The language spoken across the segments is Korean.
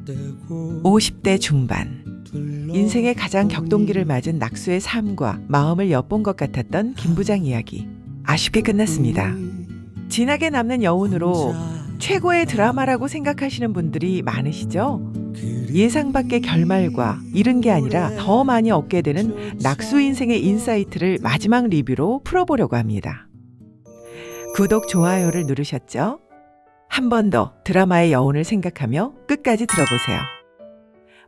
50대 중반, 인생의 가장 격동기를 맞은 낙수의 삶과 마음을 엿본 것 같았던 김 부장 이야기 아쉽게 끝났습니다. 진하게 남는 여운으로 최고의 드라마라고 생각하시는 분들이 많으시죠? 예상 밖의 결말과 이른 게 아니라 더 많이 얻게 되는 낙수 인생의 인사이트를 마지막 리뷰로 풀어보려고 합니다. 구독, 좋아요를 누르셨죠? 한 번 더 드라마의 여운을 생각하며 끝까지 들어보세요.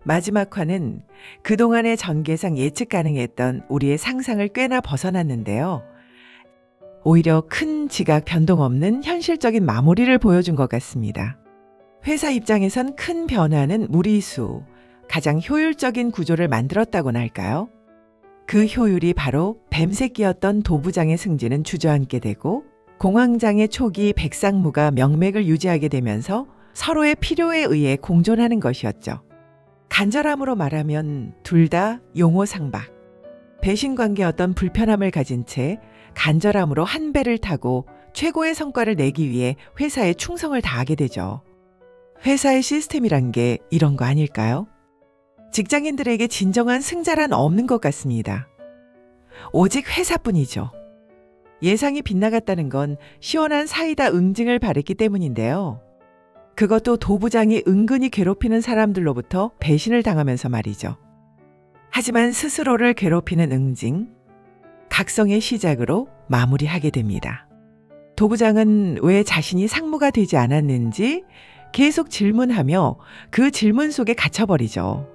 마지막 화는 그동안의 전개상 예측 가능했던 우리의 상상을 꽤나 벗어났는데요. 오히려 큰 지각 변동 없는 현실적인 마무리를 보여준 것 같습니다. 회사 입장에선 큰 변화는 무리수, 가장 효율적인 구조를 만들었다고나 할까요? 그 효율이 바로 뱀새끼였던 도부장의 승진은 주저앉게 되고 공황장애 초기 백상무가 명맥을 유지하게 되면서 서로의 필요에 의해 공존하는 것이었죠. 간절함으로 말하면 둘 다 용호상박. 배신관계였던 불편함을 가진 채 간절함으로 한 배를 타고 최고의 성과를 내기 위해 회사에 충성을 다하게 되죠. 회사의 시스템이란 게 이런 거 아닐까요? 직장인들에게 진정한 승자란 없는 것 같습니다. 오직 회사뿐이죠. 예상이 빗나갔다는 건 시원한 사이다 응징을 바랬기 때문인데요. 그것도 도부장이 은근히 괴롭히는 사람들로부터 배신을 당하면서 말이죠. 하지만 스스로를 괴롭히는 응징, 각성의 시작으로 마무리하게 됩니다. 도부장은 왜 자신이 상무가 되지 않았는지 계속 질문하며 그 질문 속에 갇혀버리죠.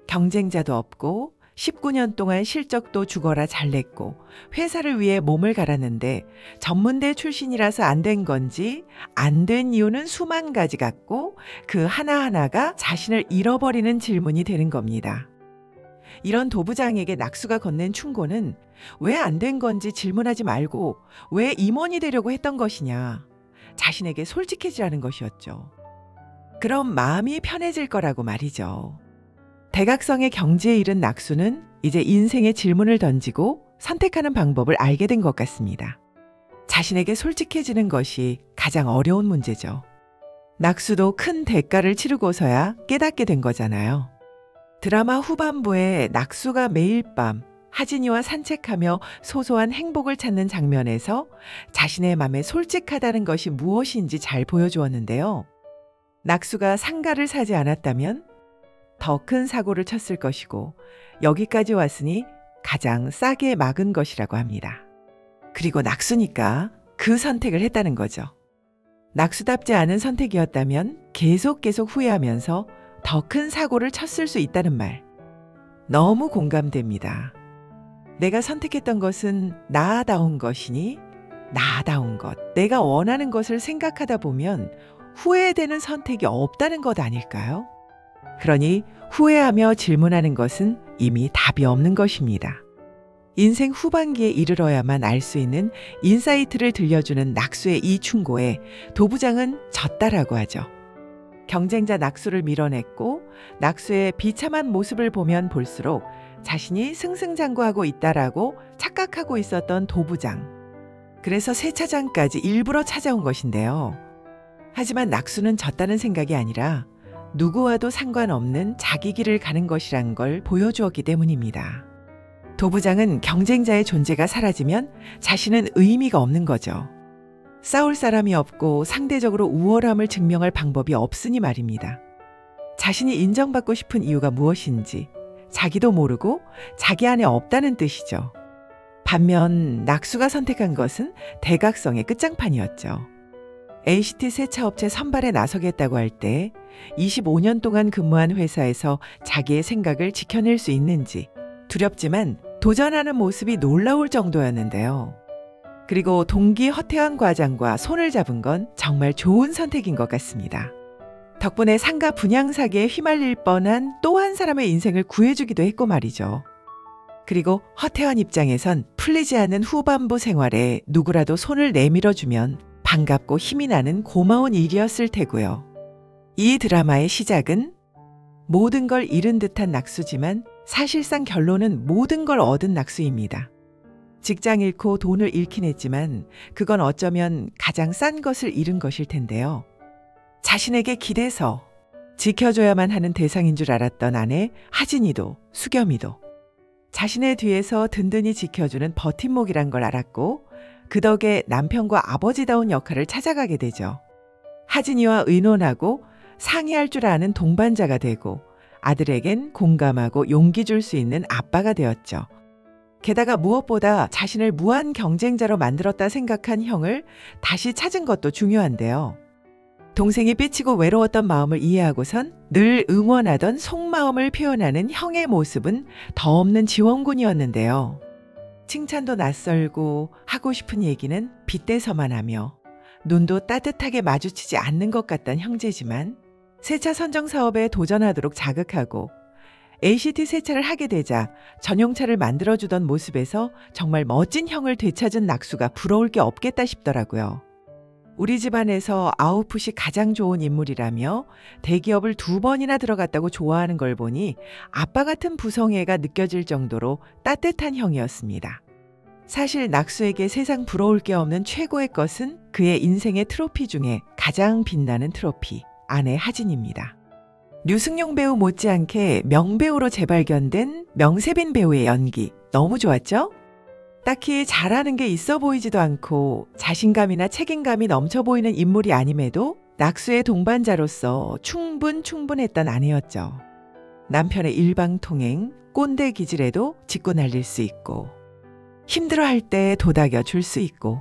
경쟁자도 없고 19년 동안 실적도 죽어라 잘 냈고 회사를 위해 몸을 갈았는데 전문대 출신이라서 안 된 건지 안 된 이유는 수만 가지 같고 그 하나하나가 자신을 잃어버리는 질문이 되는 겁니다. 이런 도부장에게 낙수가 건넨 충고는 왜 안 된 건지 질문하지 말고 왜 임원이 되려고 했던 것이냐, 자신에게 솔직해지라는 것이었죠. 그럼 마음이 편해질 거라고 말이죠. 대각성의 경지에 이른 낙수는 이제 인생의 질문을 던지고 선택하는 방법을 알게 된 것 같습니다. 자신에게 솔직해지는 것이 가장 어려운 문제죠. 낙수도 큰 대가를 치르고서야 깨닫게 된 거잖아요. 드라마 후반부에 낙수가 매일 밤 하진이와 산책하며 소소한 행복을 찾는 장면에서 자신의 마음에 솔직하다는 것이 무엇인지 잘 보여주었는데요. 낙수가 상가를 사지 않았다면 더 큰 사고를 쳤을 것이고 여기까지 왔으니 가장 싸게 막은 것이라고 합니다. 그리고 낙수니까 그 선택을 했다는 거죠. 낙수답지 않은 선택이었다면 계속 후회하면서 더 큰 사고를 쳤을 수 있다는 말. 너무 공감됩니다. 내가 선택했던 것은 나다운 것이니 나다운 것, 내가 원하는 것을 생각하다 보면 후회되는 선택이 없다는 것 아닐까요? 그러니 후회하며 질문하는 것은 이미 답이 없는 것입니다. 인생 후반기에 이르러야만 알 수 있는 인사이트를 들려주는 낙수의 이 충고에 도부장은 졌다라고 하죠. 경쟁자 낙수를 밀어냈고 낙수의 비참한 모습을 보면 볼수록 자신이 승승장구하고 있다라고 착각하고 있었던 도부장. 그래서 세차장까지 일부러 찾아온 것인데요. 하지만 낙수는 졌다는 생각이 아니라 누구와도 상관없는 자기 길을 가는 것이란 걸 보여주었기 때문입니다. 도부장은 경쟁자의 존재가 사라지면 자신은 의미가 없는 거죠. 싸울 사람이 없고 상대적으로 우월함을 증명할 방법이 없으니 말입니다. 자신이 인정받고 싶은 이유가 무엇인지 자기도 모르고 자기 안에 없다는 뜻이죠. 반면 낙수가 선택한 것은 대각성의 끝장판이었죠. ACT 세차업체 선발에 나서겠다고 할 때 25년 동안 근무한 회사에서 자기의 생각을 지켜낼 수 있는지 두렵지만 도전하는 모습이 놀라울 정도였는데요. 그리고 동기 허태환 과장과 손을 잡은 건 정말 좋은 선택인 것 같습니다. 덕분에 상가 분양 사기에 휘말릴 뻔한 또 한 사람의 인생을 구해주기도 했고 말이죠. 그리고 허태환 입장에선 풀리지 않는 후반부 생활에 누구라도 손을 내밀어주면 반갑고 힘이 나는 고마운 일이었을 테고요. 이 드라마의 시작은 모든 걸 잃은 듯한 낙수지만 사실상 결론은 모든 걸 얻은 낙수입니다. 직장 잃고 돈을 잃긴 했지만 그건 어쩌면 가장 싼 것을 잃은 것일 텐데요. 자신에게 기대서 지켜줘야만 하는 대상인 줄 알았던 아내 하진이도 수겸이도 자신의 뒤에서 든든히 지켜주는 버팀목이란 걸 알았고 그 덕에 남편과 아버지다운 역할을 찾아가게 되죠. 하진이와 의논하고 상의할 줄 아는 동반자가 되고 아들에겐 공감하고 용기 줄 수 있는 아빠가 되었죠. 게다가 무엇보다 자신을 무한 경쟁자로 만들었다 생각한 형을 다시 찾은 것도 중요한데요. 동생이 삐치고 외로웠던 마음을 이해하고선 늘 응원하던 속마음을 표현하는 형의 모습은 더 없는 지원군이었는데요. 칭찬도 낯설고 하고 싶은 얘기는 빗대서만 하며 눈도 따뜻하게 마주치지 않는 것 같던 형제지만 세차 선정 사업에 도전하도록 자극하고 ACT 세차를 하게 되자 전용차를 만들어주던 모습에서 정말 멋진 형을 되찾은 낙수가 부러울 게 없겠다 싶더라고요. 우리 집안에서 아웃풋이 가장 좋은 인물이라며 대기업을 2번이나 들어갔다고 좋아하는 걸 보니 아빠 같은 부성애가 느껴질 정도로 따뜻한 형이었습니다. 사실 낙수에게 세상 부러울 게 없는 최고의 것은 그의 인생의 트로피 중에 가장 빛나는 트로피, 아내 하진입니다. 류승룡 배우 못지않게 명배우로 재발견된 명세빈 배우의 연기 너무 좋았죠? 딱히 잘하는 게 있어 보이지도 않고 자신감이나 책임감이 넘쳐 보이는 인물이 아님에도 낙수의 동반자로서 충분했던 아내였죠. 남편의 일방통행, 꼰대 기질에도 짚고 날릴 수 있고 힘들어할 때 도닥여 줄 수 있고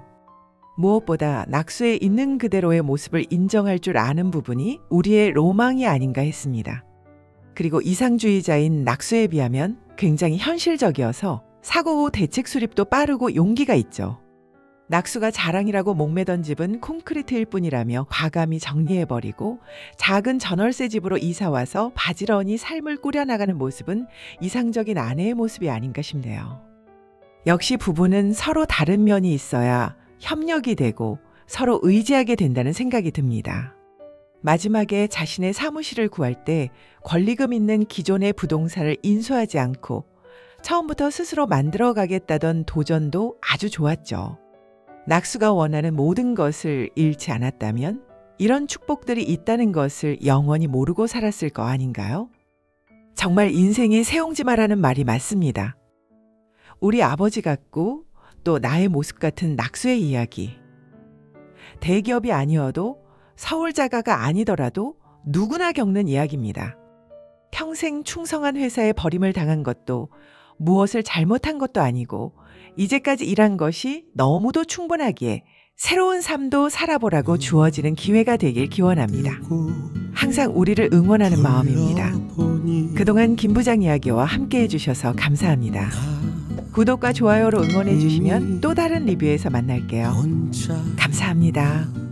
무엇보다 낙수의 있는 그대로의 모습을 인정할 줄 아는 부분이 우리의 로망이 아닌가 했습니다. 그리고 이상주의자인 낙수에 비하면 굉장히 현실적이어서 사고 후 대책 수립도 빠르고 용기가 있죠. 낙수가 자랑이라고 목매던 집은 콘크리트일 뿐이라며 과감히 정리해버리고 작은 전월세 집으로 이사와서 바지런히 삶을 꾸려나가는 모습은 이상적인 아내의 모습이 아닌가 싶네요. 역시 부부는 서로 다른 면이 있어야 협력이 되고 서로 의지하게 된다는 생각이 듭니다. 마지막에 자신의 사무실을 구할 때 권리금 있는 기존의 부동산을 인수하지 않고 처음부터 스스로 만들어가겠다던 도전도 아주 좋았죠. 낙수가 원하는 모든 것을 잃지 않았다면 이런 축복들이 있다는 것을 영원히 모르고 살았을 거 아닌가요? 정말 인생이 새옹지마라는 말이 맞습니다. 우리 아버지 같고 또 나의 모습 같은 낙수의 이야기. 대기업이 아니어도 서울 자가가 아니더라도 누구나 겪는 이야기입니다. 평생 충성한 회사에 버림을 당한 것도 무엇을 잘못한 것도 아니고 이제까지 일한 것이 너무도 충분하기에 새로운 삶도 살아보라고 주어지는 기회가 되길 기원합니다. 항상 우리를 응원하는 마음입니다. 그동안 김 부장 이야기와 함께 해주셔서 감사합니다. 구독과 좋아요로 응원해 주시면 또 다른 리뷰에서 만날게요. 감사합니다.